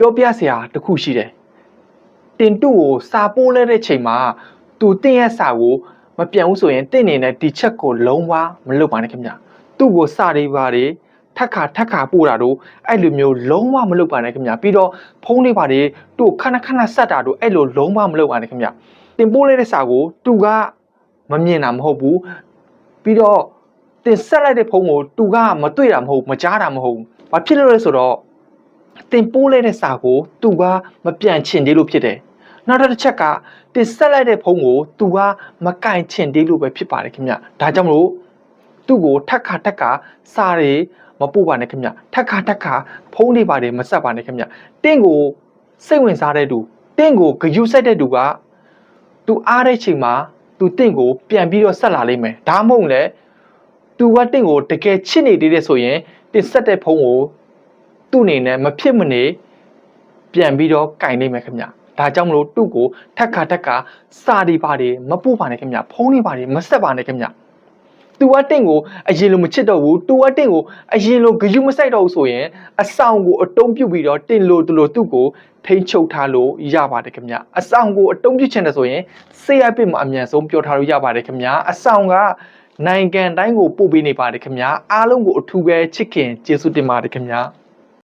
ပြောပြစရာတစ်ခုရှိတယ်တင်တူကိုစာပိုးလဲတဲ့ချိန်မှာသူတင်ရဲ့စာကိုမပြန်ဘူးဆိုရင်တင့်နေနဲ့ဒီချက်ကိုလုံးဝမလုပ်ပါနဲ့ခင်ဗျသူ့ကိုစာတွေပါတယ်ထက်ခါပို့တာတို့အဲ့လိုမျိုးလုံးဝမလုပ်ပါနဲ့ခင်ဗျပြီးတော့ဖုန်းတွေပါတယ်သူ့ခဏဆက်တာတို့အဲ့လိုလုံးဝမလုပ်ပါနဲ့ခင်ဗျတင်ပိုးလဲတဲ့စာကိုသူကမမြင်တာမဟုတ်ဘူးပြီးတော့တင်ဆက်လိုက်တဲ့ဖုန်းကိုသူကမတွေ့တာမဟုတ်မကြားတာမဟုတ်ဘာဖြစ်လို့လဲဆိုတော့တင်ပိုးလဲတဲ့စာကိုသူကမပြန်ချင်သေးလို့ဖြစ်တယ်နောက်တစ်ချက်ကတင်ဆက်လိုက်တဲ့ဖုန်းကိုသူကမကင်ချင်သေးလို့ပဲဖြစ်ပါတယ်ခင်ဗျဒါကြောင့်မလို့သူ့ကိုထက်ခါစာတွေမပို့ပါနဲ့ခင်ဗျထက်ခါဖုန်းတွေပါတယ်မဆက်ပါနဲ့ခင်ဗျတင့်ကိုစိတ်ဝင်စားတဲ့သူတင့်ကိုဂယုစိုက်တဲ့သူကသူအားတဲ့ချိန်မှာသူတင့်ကိုပြန်ပြီးတော့ဆက်လာလိမ့်မယ်ဒါမှမဟုတ်လေသူကတင့်ကိုတကယ်ချစ်နေသေးတယ်ဆိုရင်တင်ဆက်တဲ့ဖုန်းကိုသူ့အနေနဲ့မဖြစ်မနေပြန်ပြီးတော့ကင်နေမယ်ခင်ဗျဒါကြောင့်မလို့သူ့ကိုထက်ခါစာတွေပါတယ်မပို့ပါနဲ့ခင်ဗျဖုန်းတွေပါတယ်မဆက်ပါနဲ့ခင်ဗျသူကတင့်ကိုအရင်လိုမချစ်တော့ဘူးသူကတင့်ကိုအရင်လိုဂယုမစိုက်တော့ဘူးဆိုရင်အဆောင်ကိုအတုံးပြုတ်ပြီးတော့တင်လို့သူ့ကိုထိန်းချုပ်ထားလို့ရပါတယ်ခင်ဗျအဆောင်ကိုအတုံးပြုတ်ချင်တယ်ဆိုရင်စေရပစ်မှာအမြန်ဆုံးပြောထားလို့ရပါတယ်ခင်ဗျအဆောင်ကနိုင်ငံတိုင်းကိုပို့ပေးနေပါတယ်ခင်ဗျအားလုံးကိုအထူးပဲချစ်ခင်ကျေးဇူးတင်ပါတယ်ခင်ဗျ